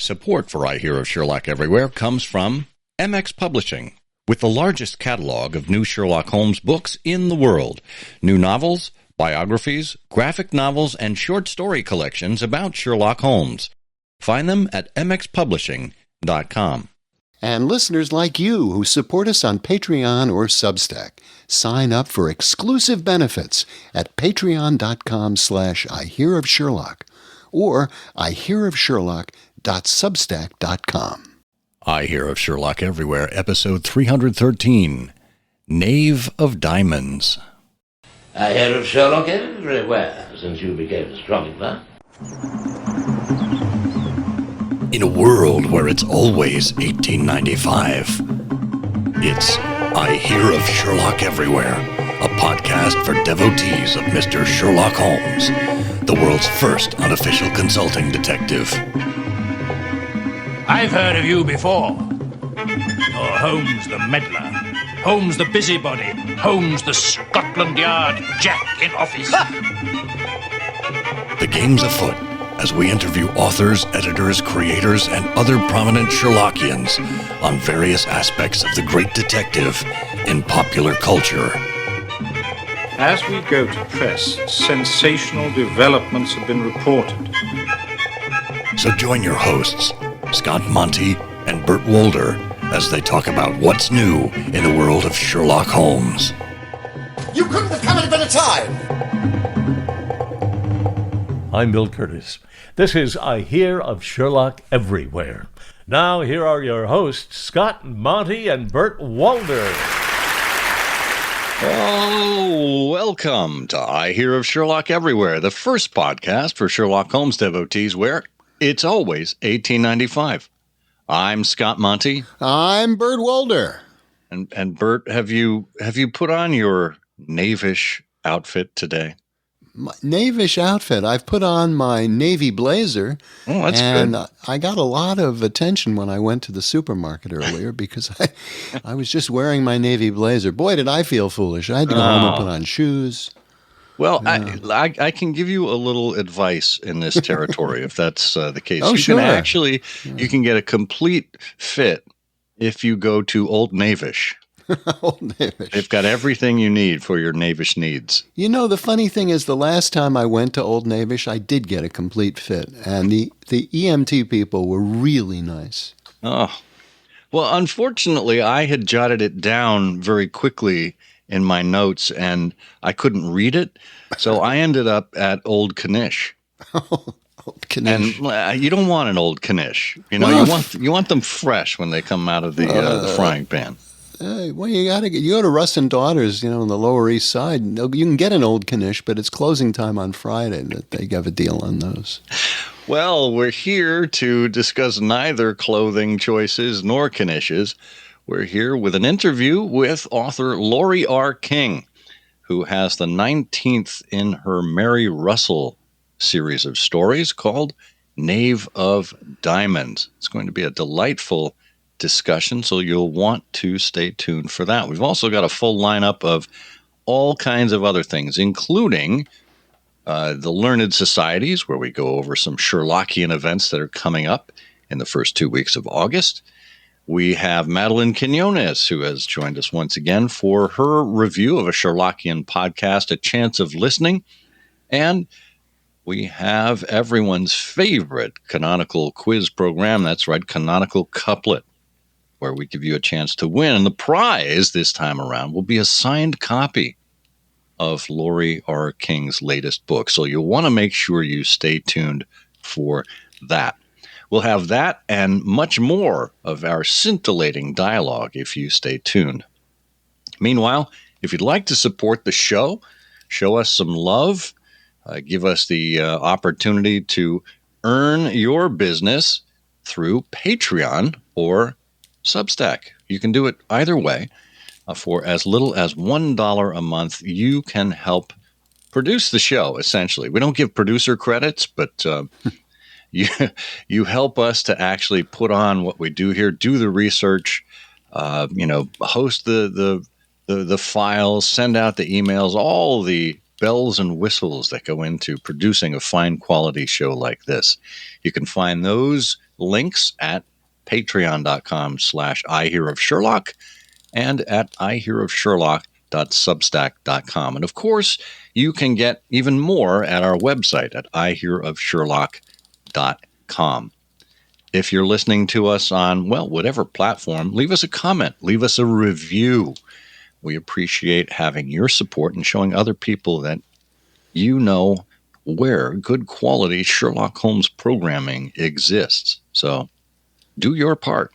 Support for I Hear of Sherlock Everywhere comes from MX Publishing, with the largest catalog of new Sherlock Holmes books in the world. New novels, biographies, graphic novels, and short story collections about Sherlock Holmes. Find them at mxpublishing.com. And listeners like you who support us on Patreon or Substack, sign up for exclusive benefits at patreon.com/IHearOfSherlock or IHearOfSherlock.substack.com. I Hear of Sherlock Everywhere, episode 313, Knave of Diamonds. I hear of Sherlock everywhere since you became a astronomer. In a world where it's always 1895, it's I Hear of Sherlock Everywhere, a podcast for devotees of Mr. Sherlock Holmes, the world's first unofficial consulting detective. I've heard of you before. You're Holmes the meddler, Holmes the busybody, Holmes the Scotland Yard Jack in office. The game's afoot as we interview authors, editors, creators, and other prominent Sherlockians on various aspects of the great detective in popular culture. As we go to press, sensational developments have been reported. So join your hosts, Scott Monty and Bert Wolder, as they talk about what's new in the world of Sherlock Holmes. You couldn't have come at a better time! I'm Bill Curtis. This is I Hear of Sherlock Everywhere. Now, here are your hosts, Scott Monty and Bert Wolder. Oh, welcome to I Hear of Sherlock Everywhere, the first podcast for Sherlock Holmes devotees where it's always 1895. I'm Scott Monty. I'm Bert Wolder. And Bert, have you put on your knavish outfit today? My knavish outfit. I've put on my navy blazer. Oh, that's and good. I got a lot of attention when I went to the supermarket earlier because I was just wearing my navy blazer. Boy, did I feel foolish. I had to go home and put on shoes. Well, yeah. I can give you a little advice in this territory if that's the case. Oh, sure. You can get a complete fit if you go to Old Knavish. Old Knavish. They've got everything you need for your knavish needs. You know, the funny thing is the last time I went to Old Knavish, I did get a complete fit. And the EMT people were really nice. Oh, well, unfortunately, I had jotted it down very quickly in my notes, and I couldn't read it, so I ended up at Old Knish. Old Knish. And you don't want an Old Knish. You know, you want them fresh when they come out of the frying pan. Well, you go to Russ and Daughters, on the Lower East Side. You can get an Old Knish, but it's closing time on Friday. That they have a deal on those. Well, we're here to discuss neither clothing choices nor Knishes. We're here with an interview with author Laurie R. King, who has the 19th in her Mary Russell series of stories called Knave of Diamonds. It's going to be a delightful discussion, so you'll want to stay tuned for that. We've also got a full lineup of all kinds of other things, including the Learned Societies, where we go over some Sherlockian events that are coming up in the first 2 weeks of August. We have Madeline Quinones, who has joined us once again for her review of a Sherlockian podcast, A Chance of Listening. And we have everyone's favorite canonical quiz program. That's right, Canonical Couplet, where we give you a chance to win. And the prize this time around will be a signed copy of Laurie R. King's latest book. So you'll want to make sure you stay tuned for that. We'll have that and much more of our scintillating dialogue if you stay tuned. Meanwhile, if you'd like to support the show, show us some love, give us the opportunity to earn your business through Patreon or Substack. You can do it either way. For as little as $1 a month, you can help produce the show, essentially. We don't give producer credits, but you help us to actually put on what we do here, do the research, host the files, send out the emails, all the bells and whistles that go into producing a fine quality show like this. You can find those links at patreon.com/IHearOfSherlock and at IHearOfSherlock.substack.com. And of course, you can get even more at our website at IHearOfSherlock.com. If you're listening to us on, well, whatever platform, leave us a comment, leave us a review. We appreciate having your support and showing other people that you know where good quality Sherlock Holmes programming exists. So do your part.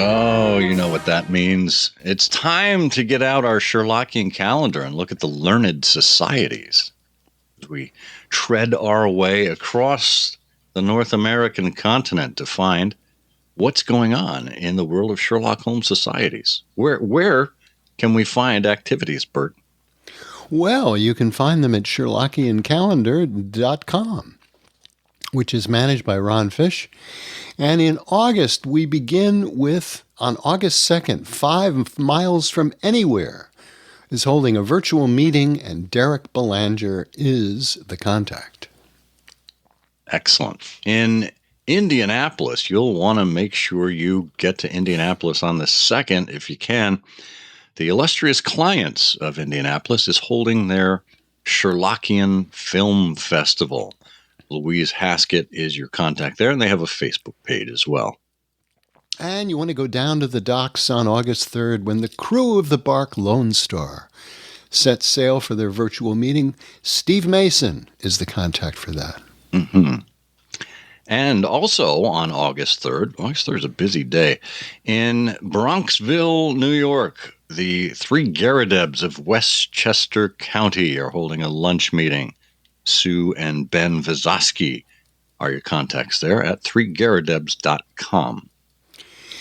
Oh, you know what that means. It's time to get out our Sherlockian calendar and look at the learned societies as we tread our way across the North American continent to find what's going on in the world of Sherlock Holmes societies. Where can we find activities, Bert? Well, you can find them at SherlockianCalendar.com, which is managed by Ron Fish. And in August, we begin with, on August 2nd, 5 Miles from Anywhere is holding a virtual meeting, and Derek Belanger is the contact. Excellent. In Indianapolis, you'll want to make sure you get to Indianapolis on the 2nd if you can. The Illustrious Clients of Indianapolis is holding their Sherlockian Film Festival. Louise Haskett is your contact there, and they have a Facebook page as well. And you want to go down to the docks on August 3rd when the crew of the bark Lone Star sets sail for their virtual meeting. Steve Mason is the contact for that. Mm-hmm. And also on August 3rd is a busy day, in Bronxville, New York, the Three Garadebs of Westchester County are holding a lunch meeting. Sue and Ben Vizosky are your contacts there at threegaradebs.com.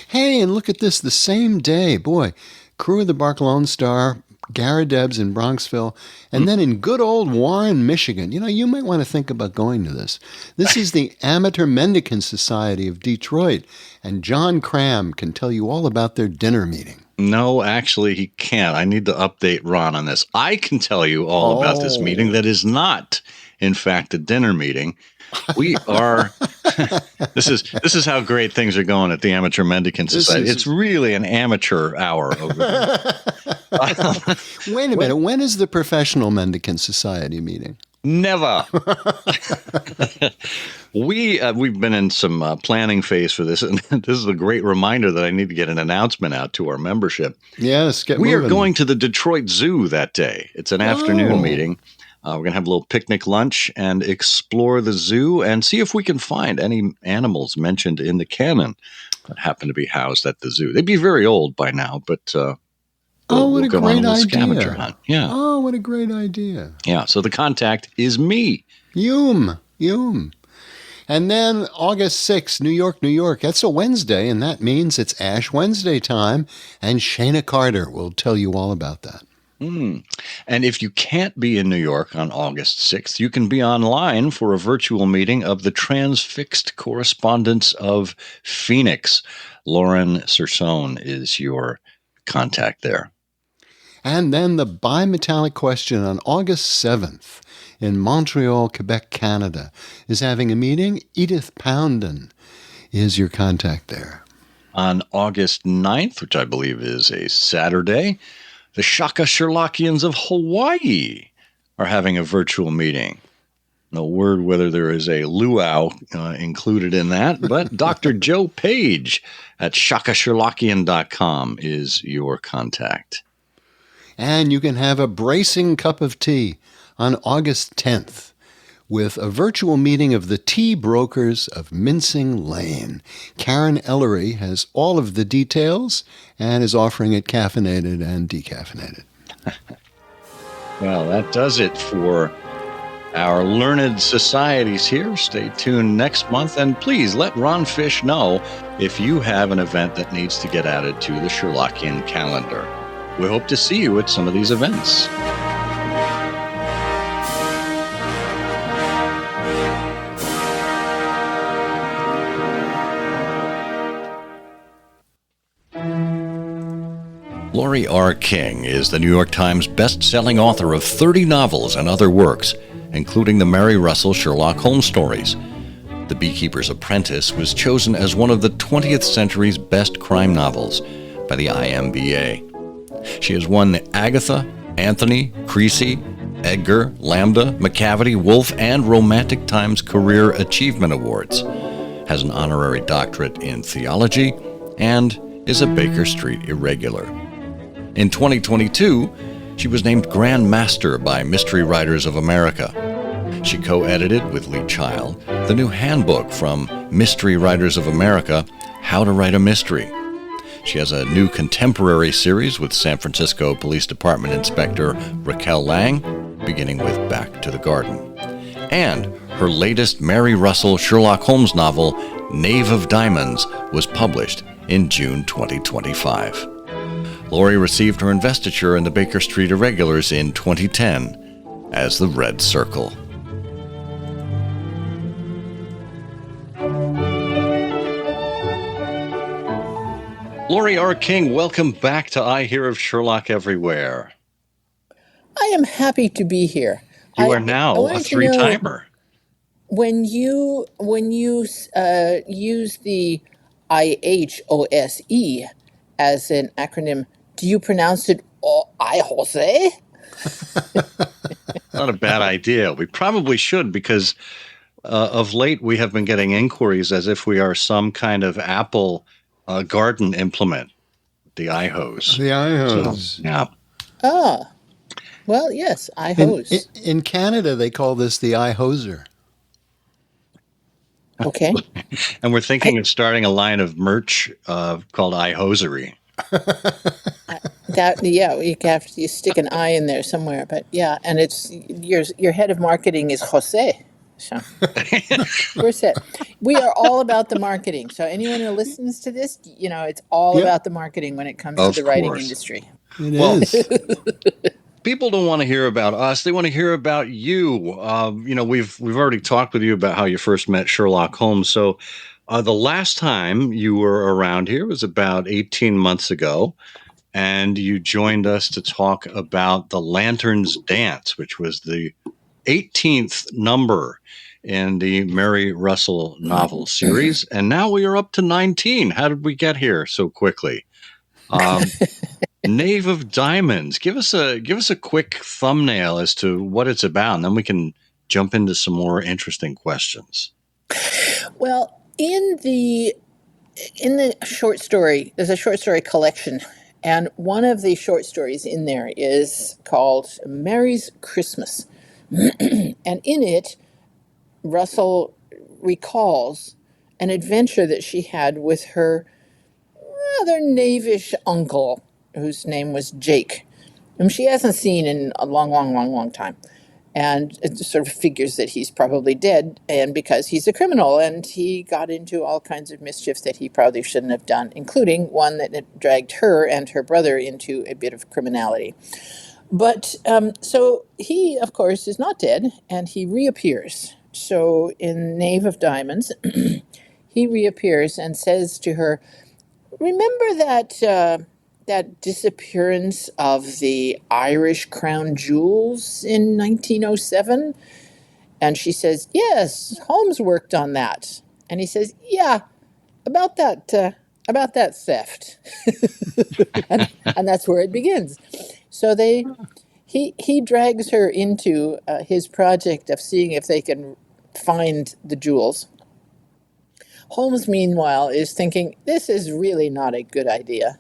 Hey, and look at this, the same day, boy, crew of the Bark Lone Star, Garadebs in Bronxville, and then in good old Warren, Michigan. You know, you might want to think about going to this. This is the Amateur Mendicant Society of Detroit, and John Cram can tell you all about their dinner meeting. No, actually, he can't. I need to update Ron on this. I can tell you all about this meeting that is not, in fact, a dinner meeting. We are. This is how great things are going at the Amateur Mendicant Society. It's really an amateur hour over there. Wait a minute. When is the Professional Mendicant Society meeting? Never. We've been in some planning phase for this, and this is a great reminder that I need to get an announcement out to our membership. Yes, we are going to the Detroit Zoo that day. It's an afternoon meeting. We're going to have a little picnic lunch and explore the zoo and see if we can find any animals mentioned in the canon that happen to be housed at the zoo. They'd be very old by now, but what a great idea. Scavenger hunt. Yeah. Oh, what a great idea. Yeah, so the contact is me. Yum. And then August 6th, New York, New York. That's a Wednesday, and that means it's Ash Wednesday time, and Shayna Carter will tell you all about that. And if you can't be in New York on August 6th, you can be online for a virtual meeting of the Transfixed Correspondence of Phoenix. Lauren Sersone is your contact there. And then the Bimetallic Question on August 7th in Montreal, Quebec, Canada, is having a meeting. Edith Pounden is your contact there. On August 9th, which I believe is a Saturday, the Shaka Sherlockians of Hawaii are having a virtual meeting. No word whether there is a luau included in that, but Dr. Joe Page at shakasherlockian.com is your contact. And you can have a bracing cup of tea on August 10th with a virtual meeting of the Tea Brokers of Mincing Lane. Karen Ellery has all of the details and is offering it caffeinated and decaffeinated. Well, that does it for our learned societies here. Stay tuned next month, and please let Ron Fish know if you have an event that needs to get added to the Sherlockian calendar. We hope to see you at some of these events. Laurie R. King is the New York Times best-selling author of 30 novels and other works, including the Mary Russell Sherlock Holmes stories. The Beekeeper's Apprentice was chosen as one of the 20th century's best crime novels by the IMBA. She has won the Agatha, Anthony, Creasy, Edgar, Lambda, McCavity, Wolf, and Romantic Times Career Achievement Awards, has an honorary doctorate in theology, and is a Baker Street Irregular. In 2022, she was named Grand Master by Mystery Writers of America. She co-edited with Lee Child the new handbook from Mystery Writers of America, How to Write a Mystery. She has a new contemporary series with San Francisco Police Department Inspector Raquel Lang, beginning with Back to the Garden. And her latest Mary Russell Sherlock Holmes novel, Knave of Diamonds, was published in June 2025. Laurie received her investiture in the Baker Street Irregulars in 2010 as the Red Circle. Laurie R. King, welcome back to I Hear of Sherlock Everywhere. I am happy to be here. You are now a three-timer. When you use the IHOSE as an acronym, do you pronounce it IHOSE? Not a bad idea. We probably should, because of late we have been getting inquiries as if we are some kind of Apple garden implement, the iHose. The iHose. So, yeah. Ah, well, yes, iHose. In Canada, they call this the iHoser. Okay. And we're thinking of starting a line of merch called iHosery. You stick an I in there somewhere, but yeah, and it's your head of marketing is Jose. So we're set. We are all about the marketing. So anyone who listens to this, it's all about the marketing when it comes to the writing industry. It is. People don't want to hear about us. They want to hear about you. We've already talked with you about how you first met Sherlock Holmes. So the last time you were around here was about 18 months ago, and you joined us to talk about The Lantern's Dance, which was the 18th number in the Mary Russell novel series. And now we are up to 19. How did we get here so quickly? Knave of Diamonds. Give us a quick thumbnail as to what it's about, and then we can jump into some more interesting questions. Well, in the short story, there's a short story collection, and one of the short stories in there is called Mary's Christmas. And in it, Russell recalls an adventure that she had with her rather knavish uncle, whose name was Jake, whom she hasn't seen in a long time. And it sort of figures that he's probably dead, and because he's a criminal, and he got into all kinds of mischief that he probably shouldn't have done, including one that dragged her and her brother into a bit of criminality. But so he, of course, is not dead, and he reappears. So in Knave of Diamonds, he reappears and says to her, "Remember that disappearance of the Irish crown jewels in 1907? And she says, "Yes, Holmes worked on that." And he says, "Yeah, about that theft." and that's where it begins. So he drags her into his project of seeing if they can find the jewels. Holmes, meanwhile, is thinking, this is really not a good idea,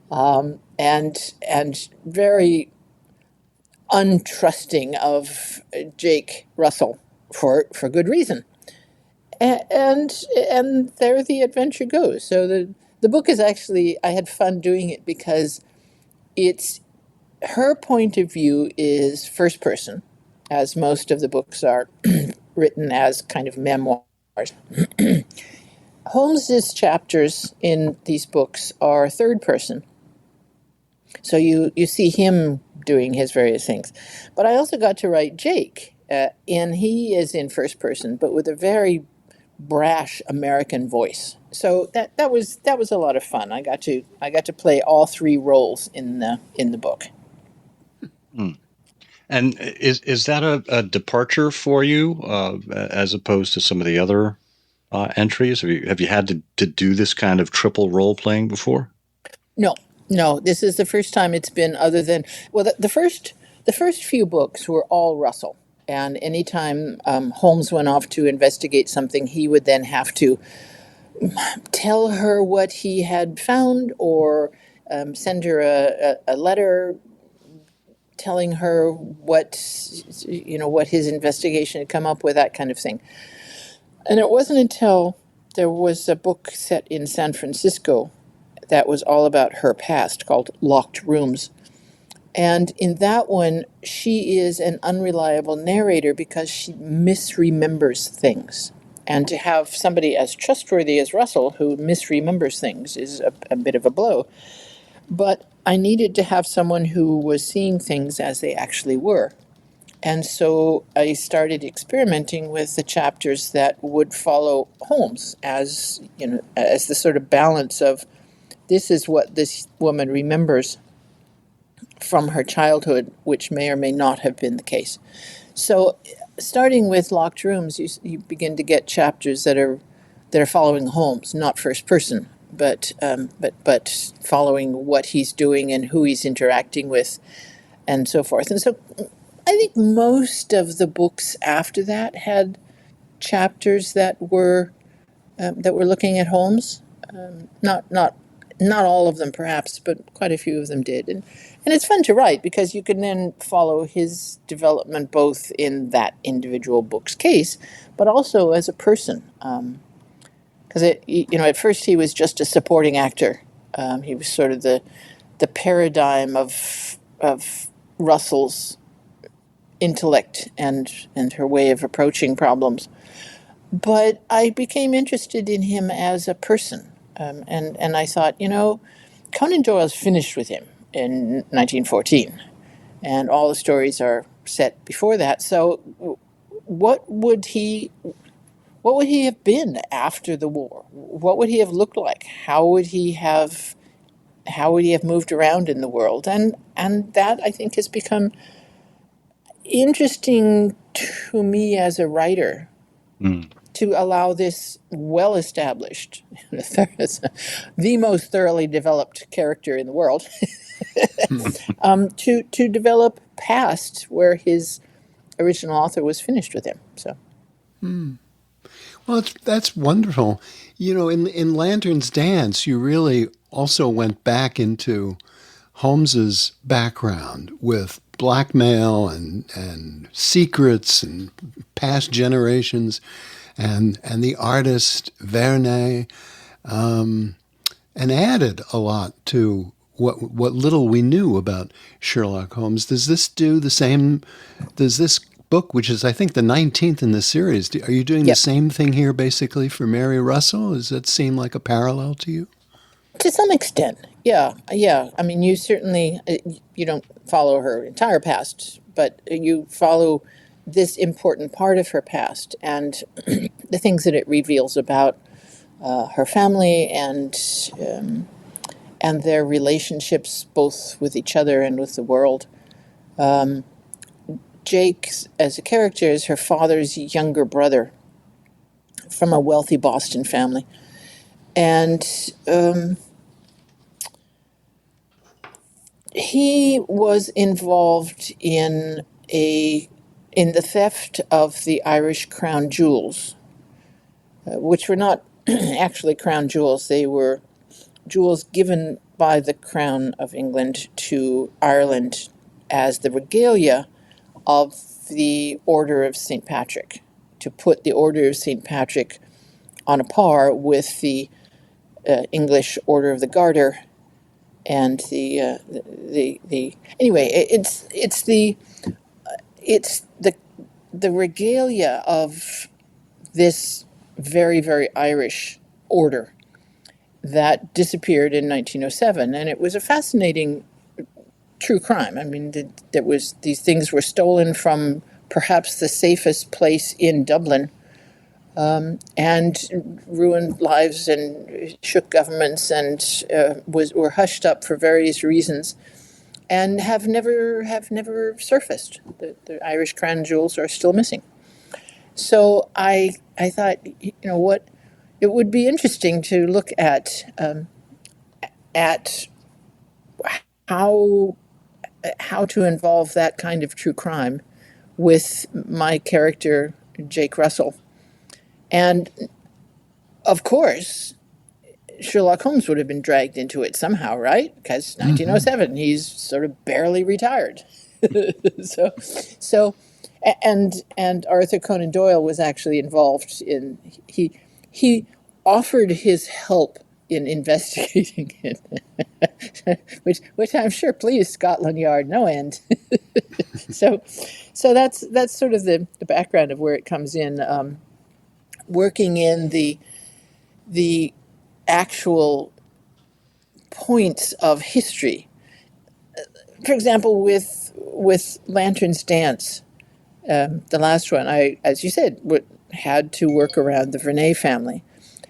and very untrusting of Jake Russell for good reason. And there the adventure goes. So the book is actually, I had fun doing it because it's her point of view is first person, as most of the books are written as kind of memoirs. Holmes's chapters in these books are third person. So you see him doing his various things. But I also got to write Jake, and he is in first person, but with a very brash American voice. So that was a lot of fun. I got to play all three roles in the book. And is that a departure for you as opposed to some of the other entries? Have you had to do this kind of triple role playing before? No, no. This is the first time it's been other than the first few books were all Russell, and anytime Holmes went off to investigate something, he would then have to tell her what he had found or send her a letter telling her what his investigation had come up with, that kind of thing. And it wasn't until there was a book set in San Francisco that was all about her past called Locked Rooms. And in that one, she is an unreliable narrator because she misremembers things. And to have somebody as trustworthy as Russell who misremembers things is a bit of a blow. But I needed to have someone who was seeing things as they actually were. And so I started experimenting with the chapters that would follow Holmes as the sort of balance of this is what this woman remembers from her childhood, which may or may not have been the case. So starting with Locked Rooms, you begin to get chapters that are following Holmes, not first person, but following what he's doing and who he's interacting with and so forth. And so I think most of the books after that had chapters that were looking at Holmes. Not all of them, perhaps, but quite a few of them did. And it's fun to write because you can then follow his development both in that individual book's case, but also as a person. Because at first he was just a supporting actor. He was sort of the paradigm of Russell's intellect and her way of approaching problems. But I became interested in him as a person. And I thought, Conan Doyle's finished with him in 1914, and all the stories are set before that. So what would he have been after the war? What would he have looked like? How would he have moved around in the world? And that, I think, has become interesting to me as a writer. To allow this well-established, the most thoroughly developed character in the world, to develop past where his original author was finished with him. So, Well, that's wonderful. In Lantern's Dance, you really also went back into Holmes's background with blackmail and secrets and past generations. And the artist Vernet, and added a lot to what little we knew about Sherlock Holmes. Does this do the same? Does this book, which is I think the 19th in the series, are you doing the same thing here basically for Mary Russell? Does that seem like a parallel to you? To some extent, yeah. I mean, you certainly you don't follow her entire past, but you follow this important part of her past and the things that it reveals about her family and their relationships both with each other and with the world. Jake, as a character, is her father's younger brother from a wealthy Boston family. And he was involved in the theft of the Irish crown jewels, which were not actually crown jewels. They were jewels given by the Crown of England to Ireland as the regalia of the Order of St. Patrick, to put the Order of St. Patrick on a par with the English Order of the Garter and the anyway, it's the regalia of this very, very Irish order that disappeared in 1907, and it was a fascinating true crime. I mean, these things were stolen from perhaps the safest place in Dublin, and ruined lives and shook governments and were hushed up for various reasons, and have never surfaced. The Irish crown jewels are still missing. So I thought, what, it would be interesting to look at how to involve that kind of true crime with my character Jake Russell. And of course, Sherlock Holmes would have been dragged into it somehow, right? Because 1907, he's sort of barely retired. so, and Arthur Conan Doyle was actually involved in. He offered his help in investigating it, which I'm sure pleased Scotland Yard no end. so that's sort of the background of where it comes in. Working in the actual points of history. For example, with Lantern's Dance, the last one, I, as you said, had to work around the Verney family,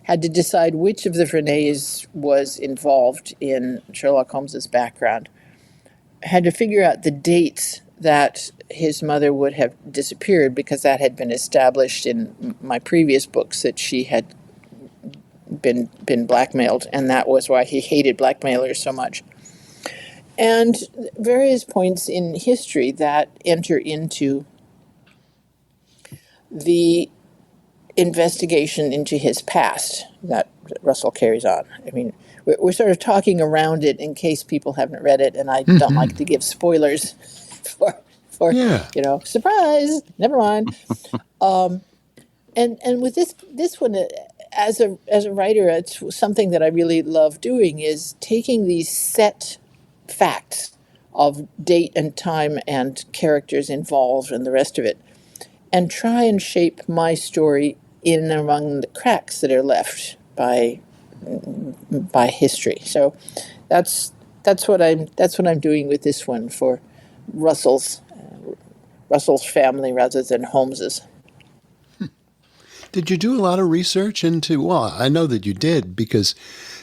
had to decide which of the Verneys was involved in Sherlock Holmes's background, had to figure out the dates that his mother would have disappeared, because that had been established in my previous books that she had been blackmailed, and that was why he hated blackmailers so much. And various points in history that enter into the investigation into his past that Russell carries on. I mean, we're sort of talking around it in case people haven't read it, and I don't like to give spoilers for surprise, never mind. And with this one, as a writer, it's something that I really love doing, is taking these set facts of date and time and characters involved and the rest of it, and try and shape my story in and among the cracks that are left by history. So that's what I'm doing with this one for Russell's family rather than Holmes's. Did you do a lot of research into, well, I know that you did, because,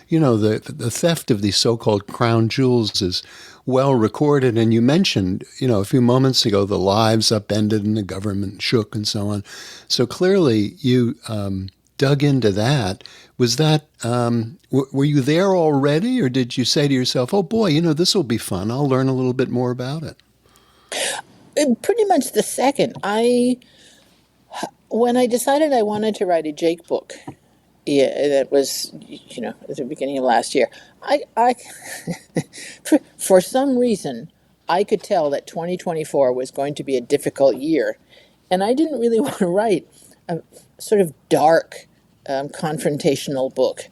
the theft of these so-called crown jewels is well recorded. And you mentioned, a few moments ago, the lives upended and the government shook and so on. So clearly you dug into that. Was that, were you there already, or did you say to yourself, oh boy, this will be fun, I'll learn a little bit more about it? Pretty much the second. When I decided I wanted to write a Jake book, that was, at the beginning of last year, I for some reason, I could tell that 2024 was going to be a difficult year, and I didn't really want to write a sort of dark, confrontational book.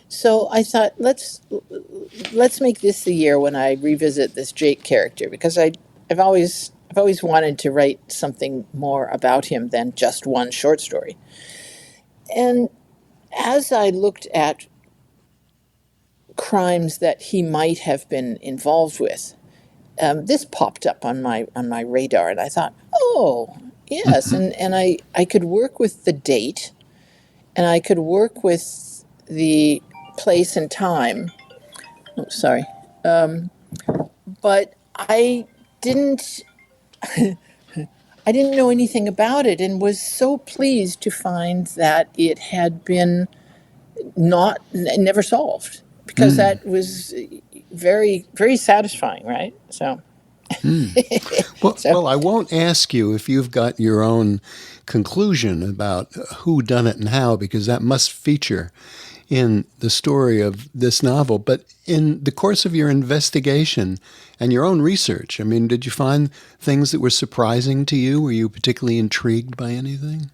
So I thought, let's make this the year when I revisit this Jake character, because I've always wanted to write something more about him than just one short story. And as I looked at crimes that he might have been involved with, this popped up on my radar, and I thought, oh, yes, and I could work with the date, and I could work with the place and time. Oh, sorry. But I didn't know anything about it, and was so pleased to find that it had been never solved, because that was very, very satisfying, right? So. Well, I won't ask you if you've got your own conclusion about who done it and how, because that must feature in the story of this novel. But in the course of your investigation and your own research, I mean, did you find things that were surprising to you? Were you particularly intrigued by anything?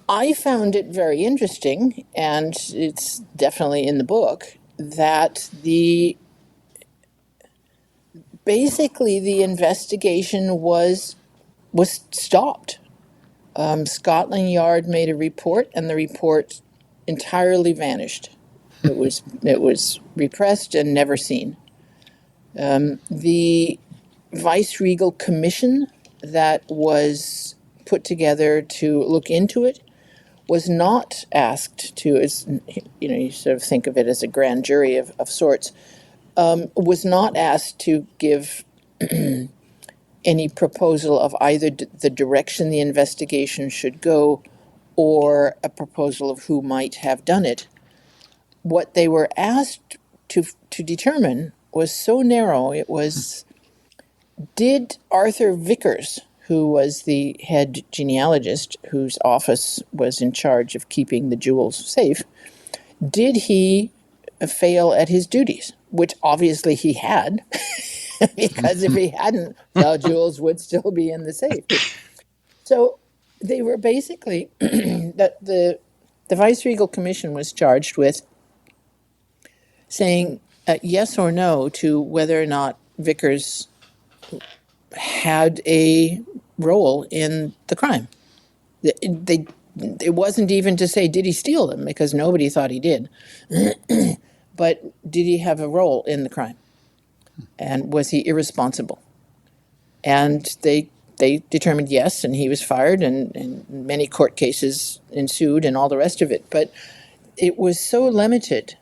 I found it very interesting, and it's definitely in the book, that basically the investigation was stopped. Scotland Yard made a report, and the report entirely vanished. It was repressed and never seen. The Vice-Regal Commission that was put together to look into it was not asked to, as you sort of think of it as a grand jury of sorts, was not asked to give any proposal of either the direction the investigation should go or a proposal of who might have done it. What they were asked to determine was so narrow. It was, did Arthur Vickers, who was the head genealogist whose office was in charge of keeping the jewels safe, did he fail at his duties? Which obviously he had, because if he hadn't, the jewels would still be in the safe. So they were basically, that the Viceregal Commission was charged with saying yes or no to whether or not Vickers had a role in the crime. It wasn't even to say, did he steal them, because nobody thought he did. But did he have a role in the crime? And was he irresponsible? And they determined yes, and he was fired, and many court cases ensued and all the rest of it. But it was so limited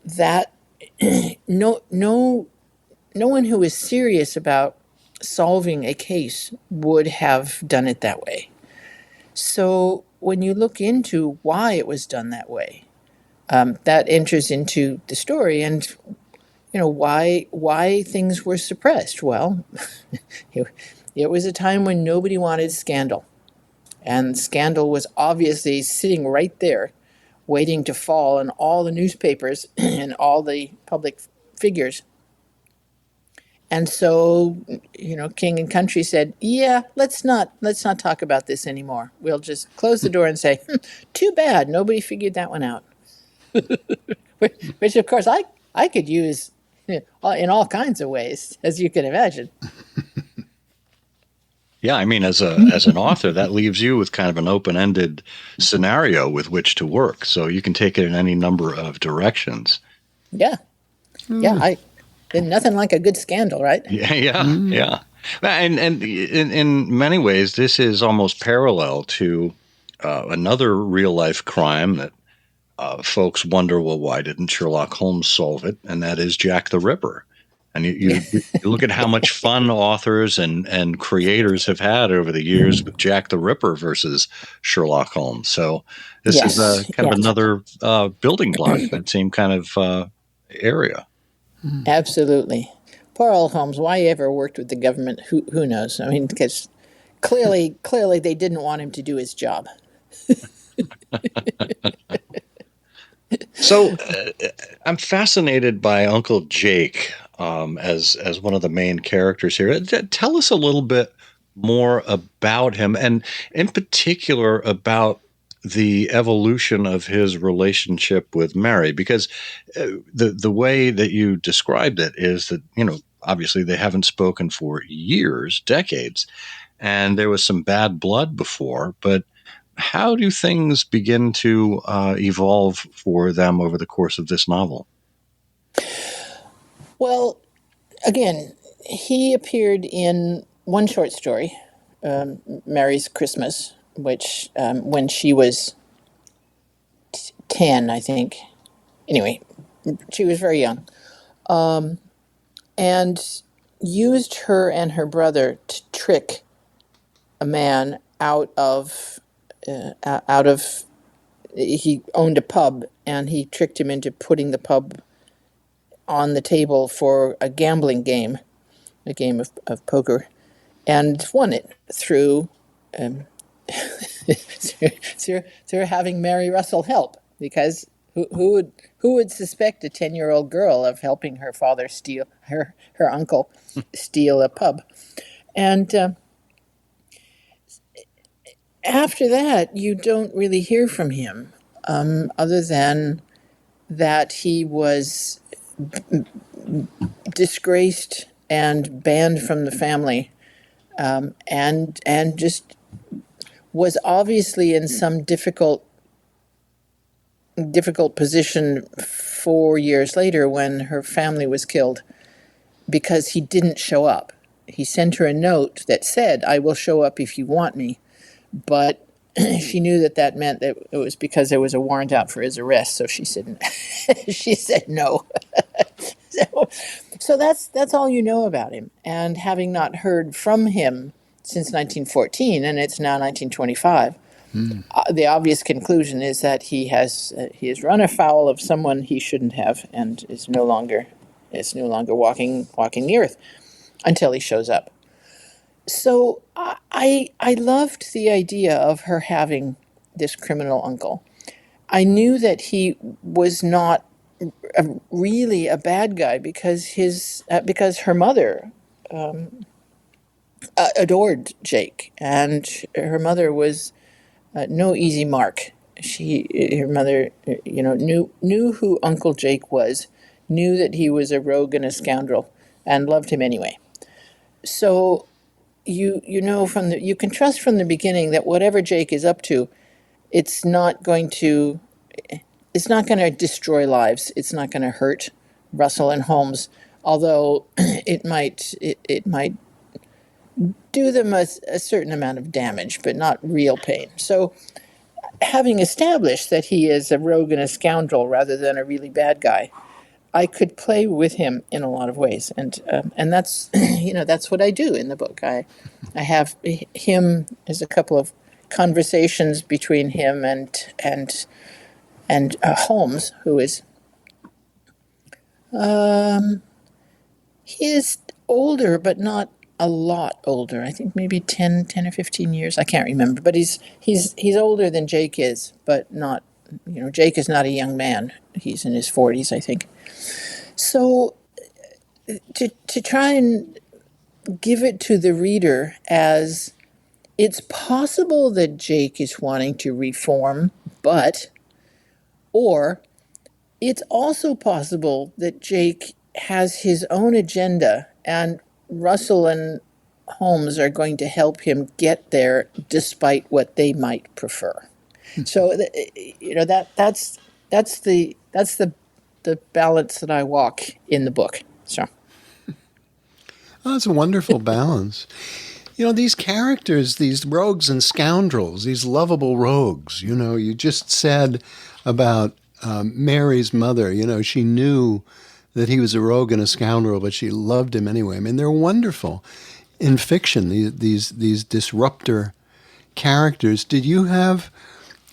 that no one who is serious about solving a case would have done it that way. So when you look into why it was done that way, that enters into the story, and why things were suppressed. Well, it was a time when nobody wanted scandal, and scandal was obviously sitting right there, waiting to fall in all the newspapers and all the public figures. And so, King and Country said, "Yeah, let's not talk about this anymore. We'll just close the door and say, too bad, nobody figured that one out." Which, of course, I could use in all kinds of ways, as you can imagine. Yeah, I mean, as an author, that leaves you with kind of an open-ended scenario with which to work. So you can take it in any number of directions. Yeah. Yeah, nothing like a good scandal, right? Yeah. And in many ways, this is almost parallel to another real-life crime that folks wonder, well, why didn't Sherlock Holmes solve it? And that is Jack the Ripper. And you look at how much fun authors and creators have had over the years with Jack the Ripper versus Sherlock Holmes. So this is kind of another building block, that same kind of area. Absolutely. Poor old Holmes. Why he ever worked with the government, who knows? I mean, because clearly they didn't want him to do his job. So I'm fascinated by Uncle Jake as one of the main characters here. Tell us a little bit more about him, and in particular about the evolution of his relationship with Mary, because the way that you described it is that, obviously they haven't spoken for years, decades, and there was some bad blood before, but how do things begin to evolve for them over the course of this novel? Well, again, he appeared in one short story, Mary's Christmas, which when she was 10, I think. Anyway, she was very young. And used her and her brother to trick a man out of he owned a pub, and he tricked him into putting the pub on the table for a gambling game, a game of poker, and won it through through having Mary Russell help, because who would suspect a 10-year-old girl of helping her father steal her uncle steal a pub? And after that, you don't really hear from him, other than that he was disgraced and banned from the family, and just was obviously in some difficult position 4 years later when her family was killed, because he didn't show up. He sent her a note that said, "I will show up if you want me," but she knew that meant that it was because there was a warrant out for his arrest. So she said, she said no. So that's all you know about him. And having not heard from him since 1914, and it's now 1925, the obvious conclusion is that he has run afoul of someone he shouldn't have, and is no longer walking the earth until he shows up. So I loved the idea of her having this criminal uncle. I knew that he was not really a bad guy because her mother adored Jake, and her mother was no easy mark. Her mother, knew who Uncle Jake was, knew that he was a rogue and a scoundrel, and loved him anyway. So you can trust from the beginning that whatever Jake is up to, it's not going to destroy lives. It's not going to hurt Russell and Holmes, although it might do them a certain amount of damage, but not real pain. So having established that he is a rogue and a scoundrel rather than a really bad guy, I could play with him in a lot of ways, and that's that's what I do in the book. I have him as a couple of conversations between him and Holmes, who is he is older, but not a lot older. I think maybe 10 or 15 years. I can't remember, but he's older than Jake is, but not. Jake is not a young man. He's in his 40s, I think. So to try and give it to the reader as it's possible that Jake is wanting to reform, or it's also possible that Jake has his own agenda and Russell and Holmes are going to help him get there despite what they might prefer. So that's the balance that I walk in the book. So that's a wonderful balance. These characters, these rogues and scoundrels, these lovable rogues. You just said about Mary's mother. She knew that he was a rogue and a scoundrel, but she loved him anyway. I mean, they're wonderful in fiction. These disruptor characters. Did you have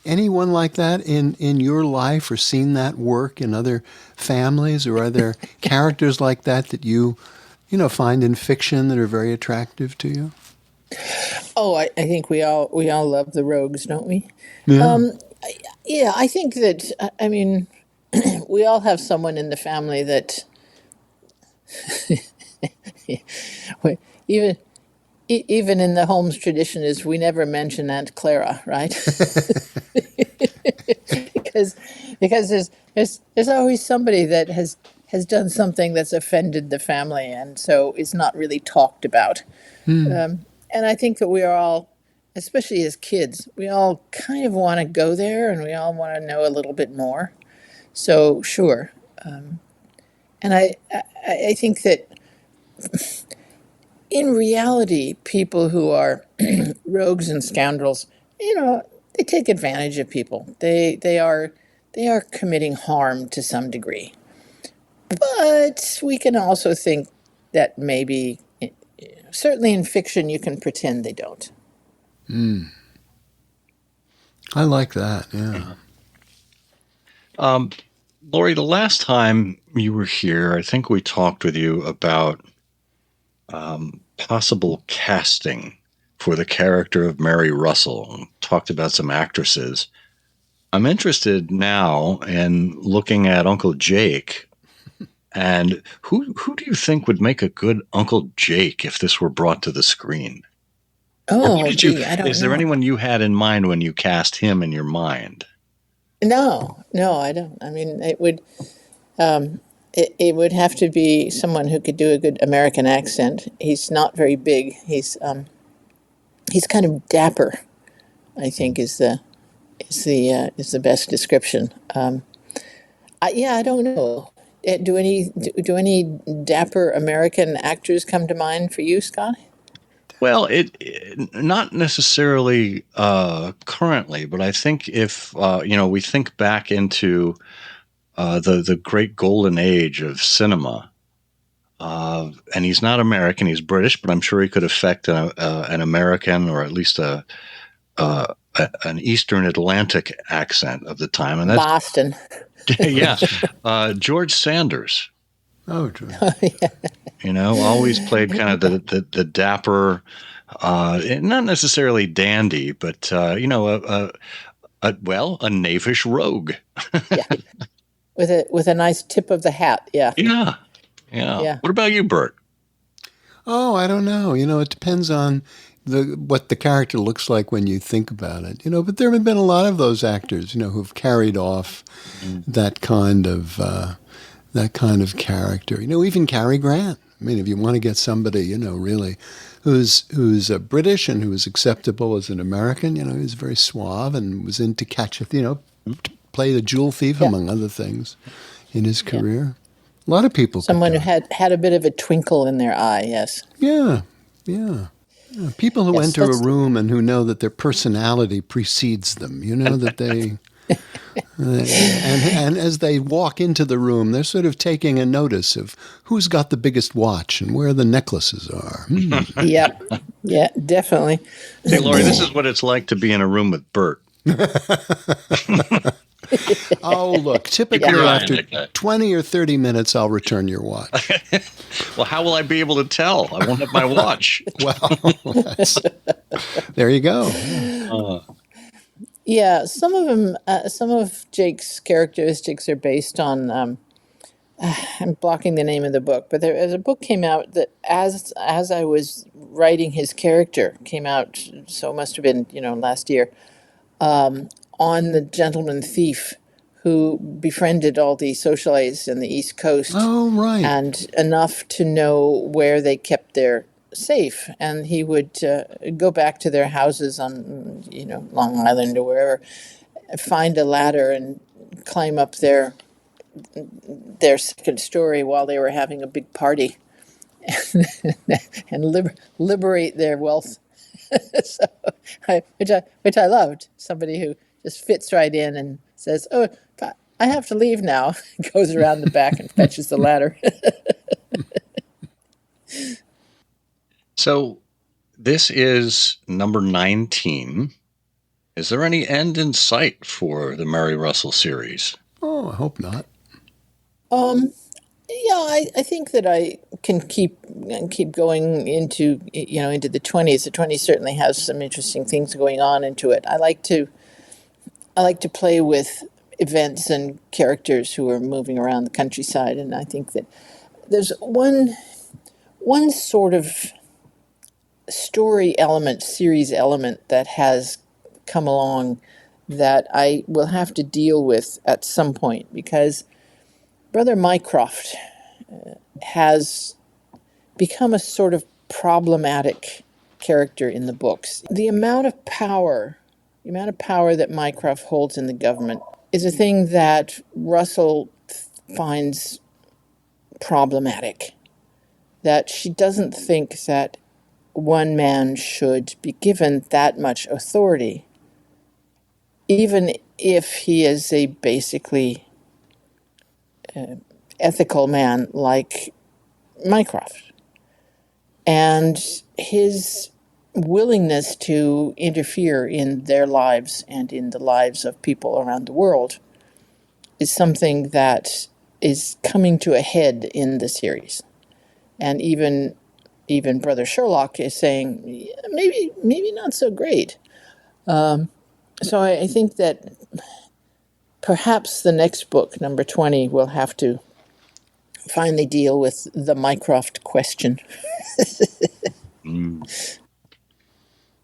anyone like that in your life, or seen that work in other families, or are there characters like that you find in fiction that are very attractive to you? Oh, I think we all love the rogues, don't we? Yeah. I think that we all have someone in the family that even in the Holmes tradition is we never mention Aunt Clara, right? because there's always somebody that has done something that's offended the family, and so is not really talked about. And I think that we are all, especially as kids, we all kind of want to go there, and we all want to know a little bit more. So sure, and I think that in reality, people who are rogues and scoundrels, they take advantage of people. They are committing harm to some degree. But we can also think that maybe, certainly in fiction, you can pretend they don't. I like that, yeah. Laurie, the last time you were here, I think we talked with you about possible casting for the character of Mary Russell, and talked about some actresses. I'm interested now in looking at Uncle Jake. And who do you think would make a good Uncle Jake if this were brought to the screen? Oh, I don't know. Is there anyone you had in mind when you cast him in your mind? No, I don't. I mean, it would have to be someone who could do a good American accent. He's not very big. He's kind of dapper, I think is the best description. I don't know. Do any dapper American actors come to mind for you, Scott? Well, not necessarily currently, but I think if we think back into the great golden age of cinema, and he's not American, he's British, but I'm sure he could affect an American or at least an Eastern Atlantic accent of the time, and that's Boston. yeah, George Sanders. Oh, true. Always played kind of the dapper, not necessarily dandy, but a knavish rogue. Yeah, with a nice tip of the hat. Yeah. Yeah. What about you, Bert? Oh, I don't know. It depends on what the character looks like when you think about it. But there have been a lot of those actors, who've carried off that kind of character. Even Cary Grant. I mean, if you want to get somebody, really, who's British and who was acceptable as an American, he was very suave and was into play the jewel thief, among other things, in his career. A lot of people. Someone who had a bit of a twinkle in their eye, yes. Yeah. People who enter a room and who know that their personality precedes them, that they... and as they walk into the room, they're sort of taking a notice of who's got the biggest watch and where the necklaces are. Yeah, definitely. Hey, Laurie, this is what it's like to be in a room with Bert. Oh, look, typically after 20 or 30 minutes, I'll return your watch. Well, how will I be able to tell? I won't have my watch. Well, there you go. Yeah, some of them, some of Jake's characteristics are based on. I'm blocking the name of the book, but as a book came out that as I was writing his character came out, so it must have been last year, on the gentleman thief who befriended all the socialites in the East Coast. Oh, right. And enough to know where they kept their safe, and he would go back to their houses on Long Island or wherever, find a ladder and climb up their second story while they were having a big party and liberate their wealth. Which I loved. Somebody who just fits right in and says, "Oh, I have to leave now." Goes around the back and fetches the ladder. So this is number 19. Is there any end in sight for the Mary Russell series? Oh, I hope not. Yeah, I think that I can keep going into the 20s. The 20s certainly has some interesting things going on into it. I like to play with events and characters who are moving around the countryside, and I think that there's one sort of story element, series element that has come along that I will have to deal with at some point, because Brother Mycroft has become a sort of problematic character in the books. The amount of power that Mycroft holds in the government is a thing that Russell finds problematic. That she doesn't think that one man should be given that much authority, even if he is a basically ethical man like Mycroft. And his willingness to interfere in their lives and in the lives of people around the world is something that is coming to a head in the series. And even Brother Sherlock is saying, maybe not so great. So I think that perhaps the next book, number 20, will have to finally deal with the Mycroft question.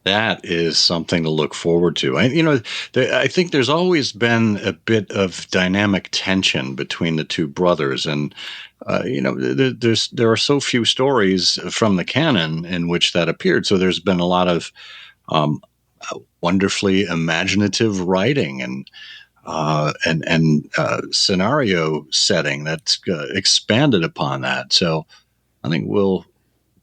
That is something to look forward to. I think there's always been a bit of dynamic tension between the two brothers, and there are so few stories from the canon in which that appeared. So there's been a lot of wonderfully imaginative writing and scenario setting that's expanded upon that. So I think we'll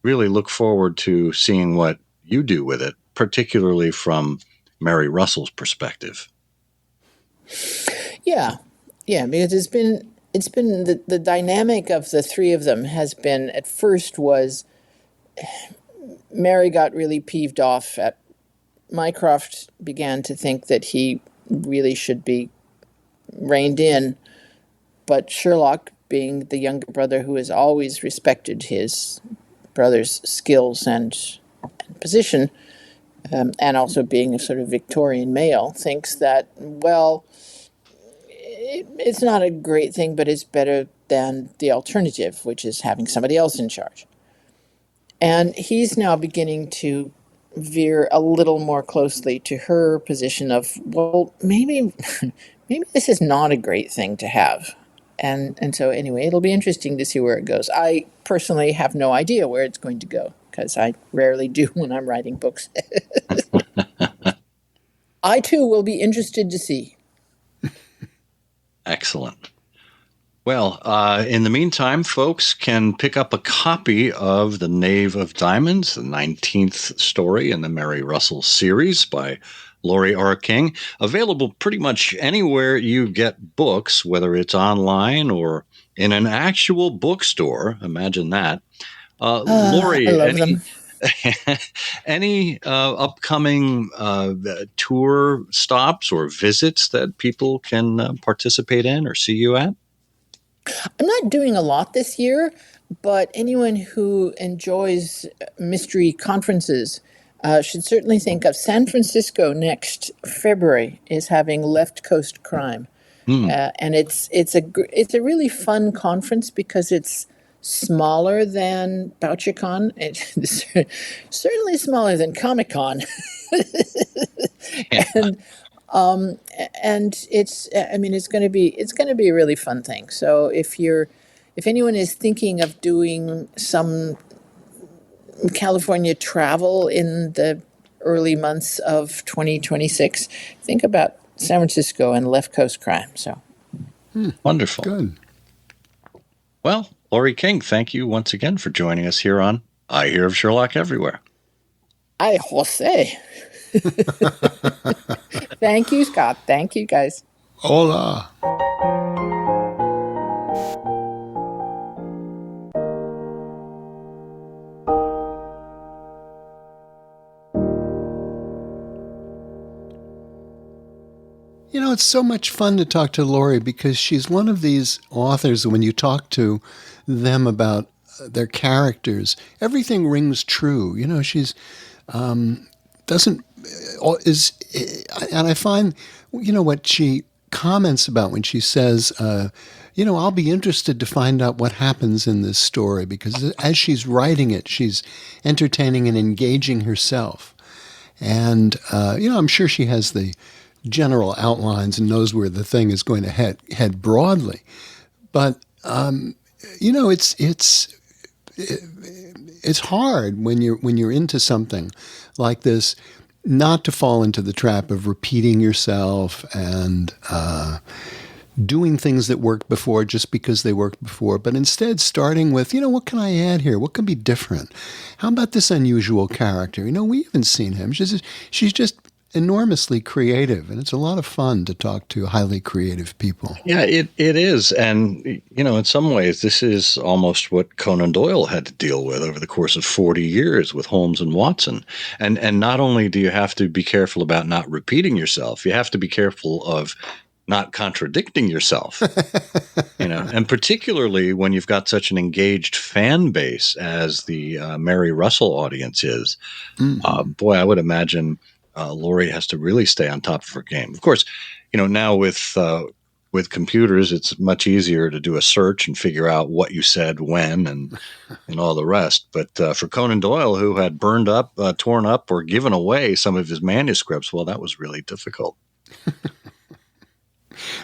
really look forward to seeing what you do with it, particularly from Mary Russell's perspective. Yeah, yeah, because it's been the dynamic of the three of them has been, at first was Mary got really peeved off at Mycroft, began to think that he really should be reined in, but Sherlock, being the younger brother who has always respected his brother's skills and position, and also being a sort of Victorian male, thinks that, well, it's not a great thing, but it's better than the alternative, which is having somebody else in charge. And he's now beginning to veer a little more closely to her position of, well, maybe this is not a great thing to have. And so anyway, it'll be interesting to see where it goes. I personally have no idea where it's going to go, because I rarely do when I'm writing books. I too will be interested to see. Excellent. Well, in the meantime, folks can pick up a copy of The Knave of Diamonds, the 19th story in the Mary Russell series by Laurie R. King, available pretty much anywhere you get books, whether it's online or in an actual bookstore. Imagine that. Laurie, I love them. any upcoming tour stops or visits that people can participate in or see you at? I'm not doing a lot this year, but anyone who enjoys mystery conferences should certainly think of San Francisco next February is having Left Coast Crime. And it's a really fun conference because it's smaller than BoucherCon. It's certainly smaller than Comic-Con. And it's going to be a really fun thing. So if anyone is thinking of doing some California travel in the early months of 2026, think about San Francisco and Left Coast Crime. So wonderful. Good. Well, Laurie King, thank you once again for joining us here on I Hear of Sherlock Everywhere. Ay, Jose. Thank you, Scott. Thank you, guys. Hola. You know, it's so much fun to talk to Laurie because she's one of these authors, when you talk to them about their characters, everything rings true. You know, she's doesn't is, and I find, you know, what she comments about when she says, you know, I'll be interested to find out what happens in this story, because as she's writing it, she's entertaining and engaging herself. And, you know, I'm sure she has the general outlines and knows where the thing is going to head broadly. But, you know, it's hard when you're into something like this not to fall into the trap of repeating yourself and doing things that worked before just because they worked before, but instead starting with, you know, what can I add here? What can be different? How about this unusual character? You know, we haven't seen him. She's just enormously creative, and it's a lot of fun to talk to highly creative people. Yeah, it is. And, you know, in some ways, this is almost what Conan Doyle had to deal with over the course of 40 years with Holmes and Watson. And not only do you have to be careful about not repeating yourself, you have to be careful of not contradicting yourself, you know, and particularly when you've got such an engaged fan base as the Mary Russell audience is. Boy, I would imagine Laurie has to really stay on top of her game. Of course, you know, now with computers, it's much easier to do a search and figure out what you said when and all the rest. But for Conan Doyle, who had burned up, torn up, or given away some of his manuscripts, well, that was really difficult.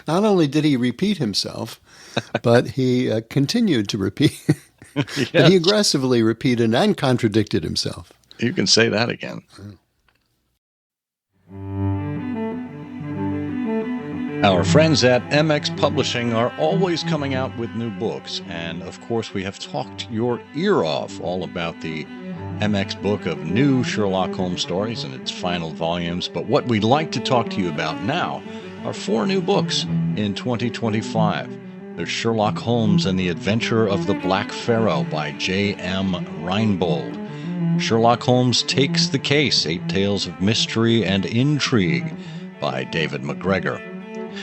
Not only did he repeat himself, but he continued to repeat. Yes. But he aggressively repeated and contradicted himself. You can say that again. Our friends at MX Publishing are always coming out with new books, and of course we have talked your ear off all about the MX book of new Sherlock Holmes stories and its final volumes, but what we'd like to talk to you about now are 4 new books in 2025. There's Sherlock Holmes and the Adventure of the Black Pharaoh by J.M. Reinbold. Sherlock Holmes Takes the Case, 8 Tales of Mystery and Intrigue by David McGregor.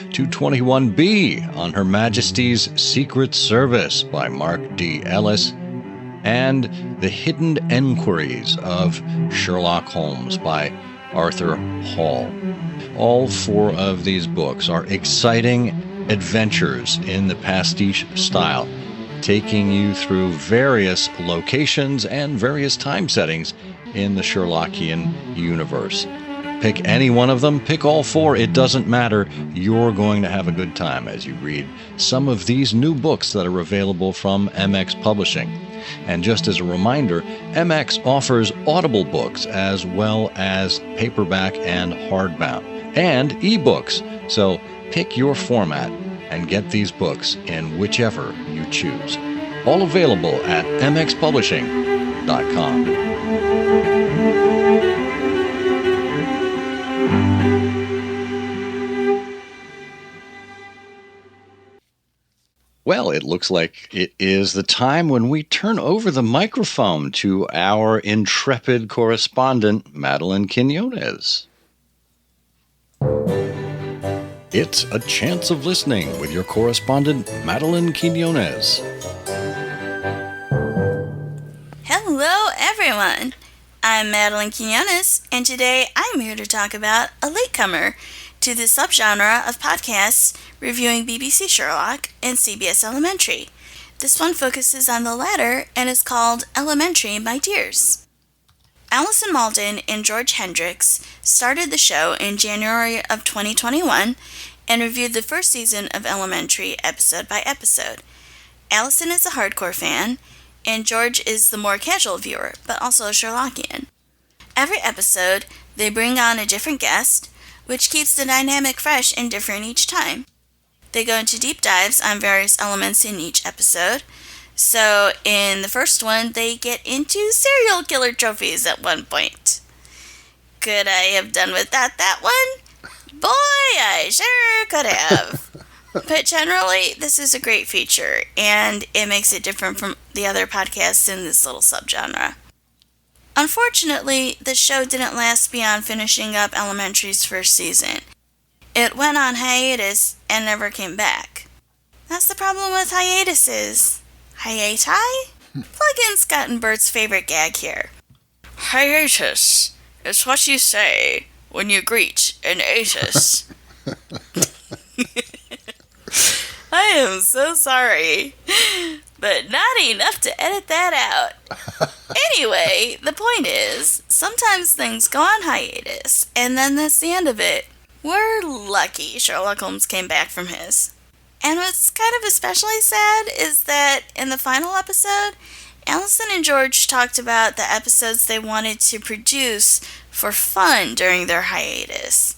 221B on Her Majesty's Secret Service by Mark D. Ellis. And The Hidden Enquiries of Sherlock Holmes by Arthur Hall. All 4 of these books are exciting adventures in the pastiche style, taking you through various locations and various time settings in the Sherlockian universe. Pick any one of them, pick all 4, it doesn't matter. You're going to have a good time as you read some of these new books that are available from MX Publishing. And just as a reminder, MX offers Audible books as well as paperback and hardbound, and ebooks. So pick your format and get these books in whichever you choose. All available at mxpublishing.com. Well, it looks like it is the time when we turn over the microphone to our intrepid correspondent, Madeline Quinones. It's A Chance of Listening with your correspondent, Madeline Quinones. Hello, everyone. I'm Madeline Quinones, and today I'm here to talk about a latecomer to the subgenre of podcasts reviewing BBC Sherlock and CBS Elementary. This one focuses on the latter and is called Elementary, My Dears. Alison Malden and George Hendricks started the show in January of 2021 and reviewed the first season of Elementary episode by episode. Alison is a hardcore fan, and George is the more casual viewer, but also a Sherlockian. Every episode, they bring on a different guest, which keeps the dynamic fresh and different each time. They go into deep dives on various elements in each episode. So in the first one, they get into serial killer trophies at one point. Could I have done without that one? Boy, I sure could have. But generally, this is a great feature, and it makes it different from the other podcasts in this little subgenre. Unfortunately, the show didn't last beyond finishing up Elementary's first season. It went on hiatus and never came back. That's the problem with hiatuses. Hiati? Plug in Scott and Bert's favorite gag here. Hiatus is what you say when you greet an atus. I am so sorry, but not enough to edit that out. Anyway, the point is, sometimes things go on hiatus, and then that's the end of it. We're lucky Sherlock Holmes came back from his. And what's kind of especially sad is that in the final episode, Alison and George talked about the episodes they wanted to produce for fun during their hiatus.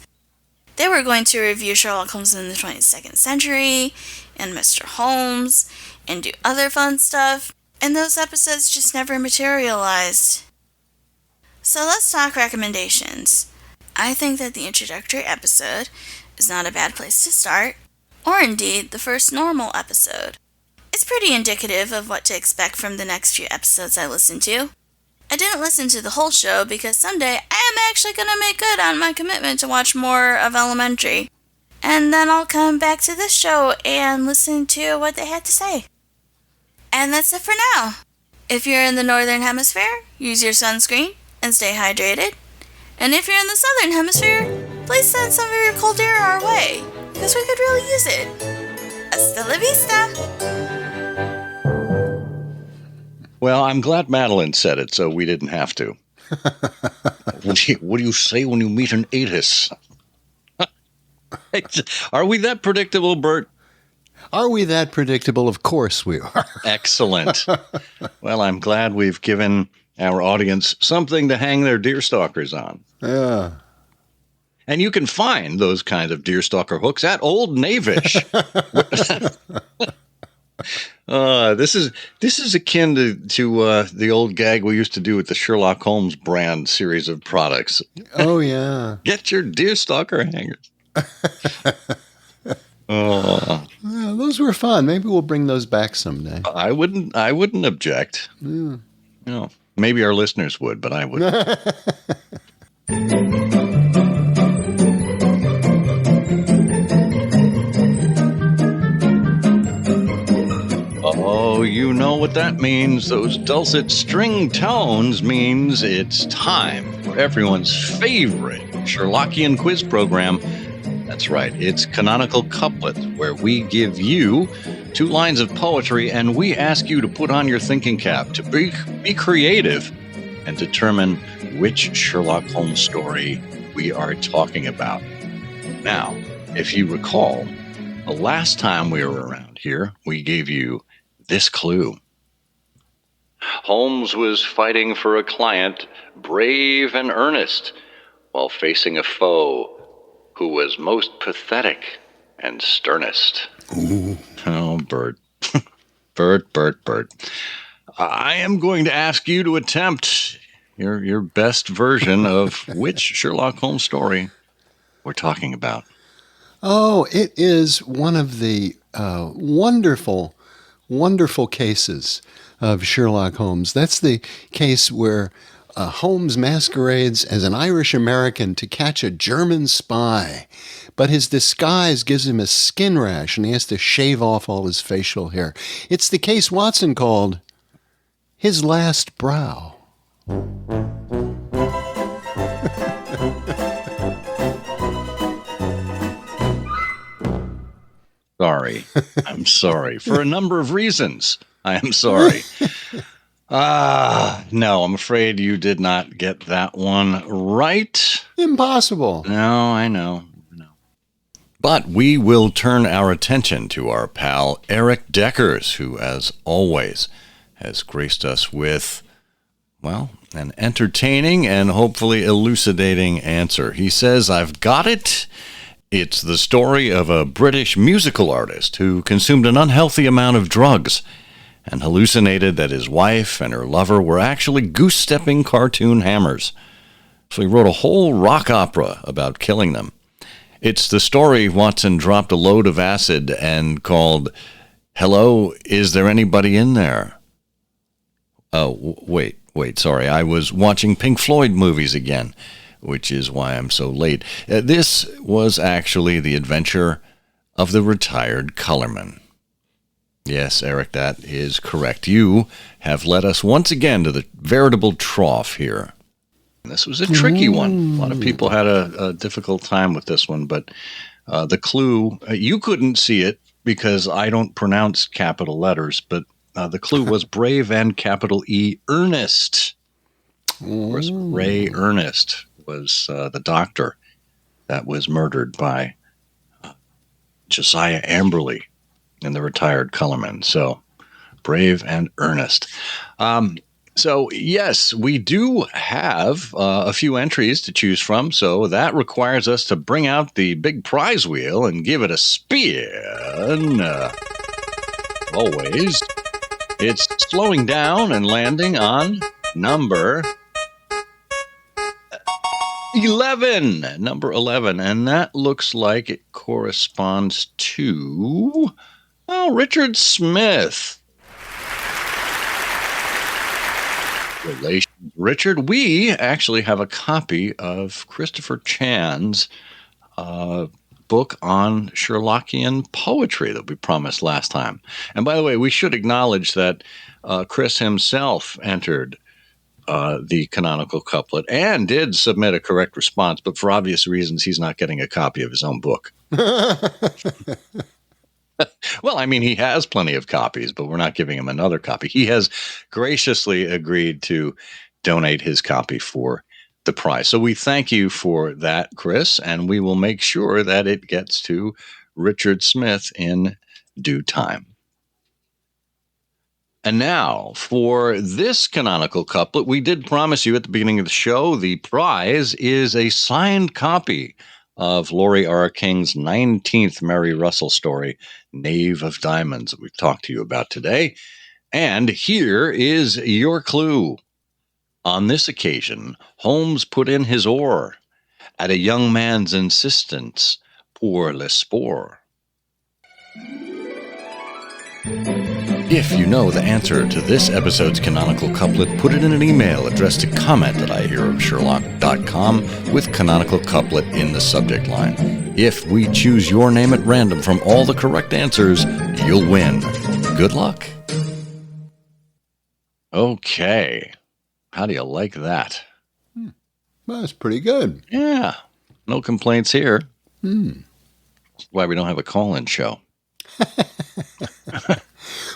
They were going to review Sherlock Holmes in the 22nd century, and Mr. Holmes, and do other fun stuff, and those episodes just never materialized. So let's talk recommendations. I think that the introductory episode is not a bad place to start, or indeed the first normal episode. It's pretty indicative of what to expect from the next few episodes I listen to. I didn't listen to the whole show because someday I am actually going to make good on my commitment to watch more of Elementary. And then I'll come back to this show and listen to what they had to say. And that's it for now. If you're in the Northern Hemisphere, use your sunscreen and stay hydrated. And if you're in the Southern Hemisphere, please send some of your cold air our way, because we could really use it. Hasta la vista! Well, I'm glad Madeline said it, so we didn't have to. What do you say when you meet an atus? Are we that predictable, Bert? Are we that predictable? Of course we are. Excellent. Well, I'm glad we've given our audience something to hang their deerstalkers on. Yeah. And you can find those kinds of deerstalker hooks at Old Knavish. This is akin to the old gag we used to do with the Sherlock Holmes brand series of products. Oh, yeah. Get your deerstalker hangers. Yeah, those were fun. Maybe we'll bring those back someday. I wouldn't object. Yeah. No, maybe our listeners would, but I wouldn't. Oh, you know what that means. Those dulcet string tones means it's time for everyone's favorite Sherlockian quiz program. That's right, it's Canonical Couplet, where we give you 2 lines of poetry and we ask you to put on your thinking cap, to be creative, and determine which Sherlock Holmes story we are talking about. Now, if you recall, the last time we were around here, we gave you this clue. Holmes was fighting for a client, brave and earnest, while facing a foe who was most pathetic and sternest. Ooh. Oh, Bert. Bert. I am going to ask you to attempt your best version of which Sherlock Holmes story we're talking about. Oh, it is one of the wonderful cases of Sherlock Holmes. That's the case where Holmes masquerades as an Irish American to catch a German spy, but his disguise gives him a skin rash and he has to shave off all his facial hair. It's the case Watson called His Last Brow. Sorry. I'm sorry. For a number of reasons, I am sorry. No, I'm afraid you did not get that one right. Impossible. No, I know. But we will turn our attention to our pal Eric Deckers, who, as always, has graced us with, well, an entertaining and hopefully elucidating answer. He says, I've got it. It's the story of a British musical artist who consumed an unhealthy amount of drugs and hallucinated that his wife and her lover were actually goose-stepping cartoon hammers. So he wrote a whole rock opera about killing them. It's the story Watson dropped a load of acid and called, Hello, Is There Anybody in There? Oh, wait, sorry. I was watching Pink Floyd movies again, which is why I'm so late. This was actually the adventure of the retired colorman. Yes, Eric, that is correct. You have led us once again to the veritable trough here. This was a tricky one. A lot of people had a difficult time with this one, but the clue, you couldn't see it because I don't pronounce capital letters, but the clue was brave and capital E, earnest. Of course, Ray Ernest was the doctor that was murdered by Josiah Amberley in The Retired Colorman. So, brave and earnest. So, yes, we do have a few entries to choose from. So that requires us to bring out the big prize wheel and give it a spin. Always. It's slowing down and landing on number 11. Number 11. And that looks like it corresponds to Richard Smith. Relations, Richard. We actually have a copy of Christopher Chan's book on Sherlockian poetry that we promised last time. And by the way, we should acknowledge that Chris himself entered the canonical couplet and did submit a correct response, but for obvious reasons, he's not getting a copy of his own book. Well, I mean, he has plenty of copies, but we're not giving him another copy. He has graciously agreed to donate his copy for the prize. So we thank you for that, Chris, and we will make sure that it gets to Richard Smith in due time. And now, for this canonical couplet, we did promise you at the beginning of the show, the prize is a signed copy of Laurie R. King's 19th Mary Russell story, Knave of Diamonds, that we've talked to you about today. And here is your clue. On this occasion, Holmes put in his oar at a young man's insistence pour le sport. If you know the answer to this episode's canonical couplet, put it in an email addressed to comment@ihearofsherlock.com with canonical couplet in the subject line. If we choose your name at random from all the correct answers, you'll win. Good luck. Okay. How do you like that? Well, that's pretty good. Yeah. No complaints here. That's why we don't have a call-in show.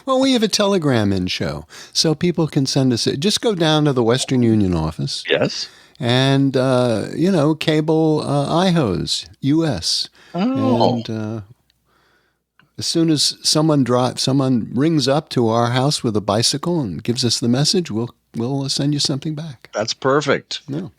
Well, we have a Telegram-in show, so people can send us it. Just go down to the Western Union office. Yes. And, cable iHose, U.S. Oh. And as soon as someone rings up to our house with a bicycle and gives us the message, we'll send you something back. That's perfect. No.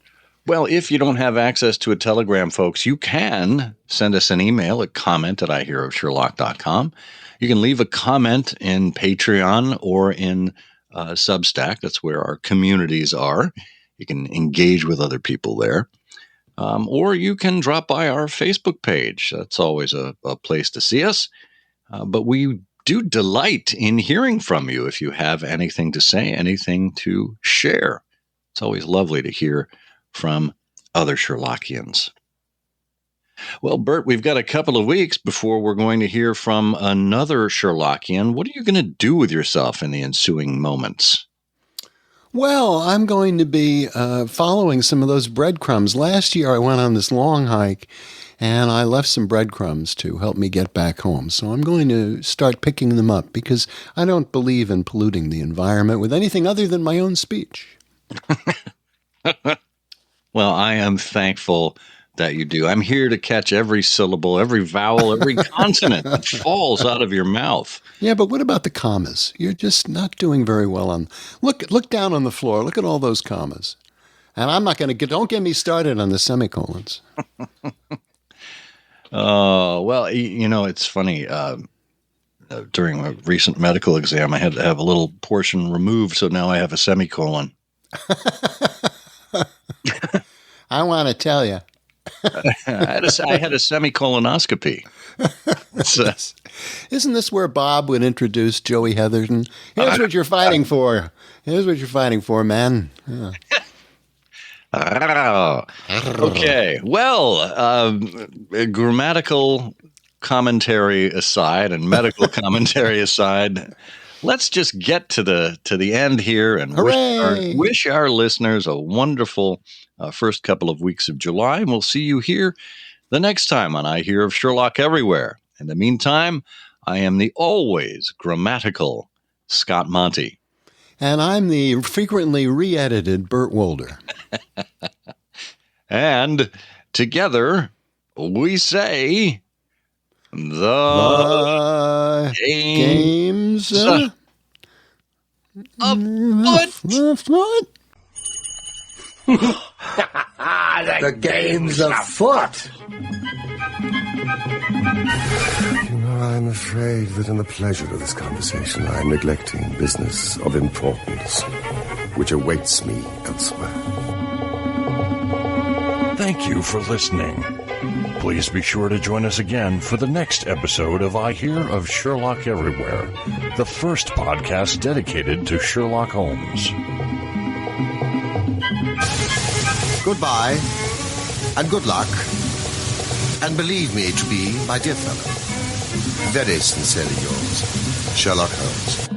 Well, if you don't have access to a Telegram, folks, you can send us an email at comment@ihearofsherlock.com. You can leave a comment in Patreon or in Substack. That's where our communities are. You can engage with other people there. Or you can drop by our Facebook page. That's always a place to see us. But we do delight in hearing from you if you have anything to say, anything to share. It's always lovely to hear from other Sherlockians. Well, Bert, we've got a couple of weeks before we're going to hear from another Sherlockian. What are you going to do with yourself in the ensuing moments? Well, I'm going to be following some of those breadcrumbs. Last year, I went on this long hike, and I left some breadcrumbs to help me get back home. So I'm going to start picking them up because I don't believe in polluting the environment with anything other than my own speech. Well, I am thankful that you do. I'm here to catch every syllable, every vowel, every consonant that falls out of your mouth. Yeah, but what about the commas? You're just not doing very well on. Look down on the floor. Look at all those commas. And I'm not going to don't get me started on the semicolons. Well, it's funny. During a recent medical exam, I had to have a little portion removed, so now I have a semicolon. I want to tell you. I had a semicolonoscopy. Isn't this where Bob would introduce Joey Heatherton? Here's what you're fighting for. Here's what you're fighting for, man. Yeah. Okay. Well, grammatical commentary aside and medical commentary aside, let's just get to the end here and wish our listeners a wonderful first couple of weeks of July. And we'll see you here the next time on I Hear of Sherlock Everywhere. In the meantime, I am the always grammatical Scott Monty. And I'm the frequently re-edited Burt Wolder. And together we say the games afoot. The game's afoot. I'm afraid that in the pleasure of this conversation, I am neglecting business of importance, which awaits me elsewhere. Thank you for listening. Please be sure to join us again for the next episode of I Hear of Sherlock Everywhere, the first podcast dedicated to Sherlock Holmes. Goodbye, and good luck, and believe me to be, my dear fellow, very sincerely yours, Sherlock Holmes.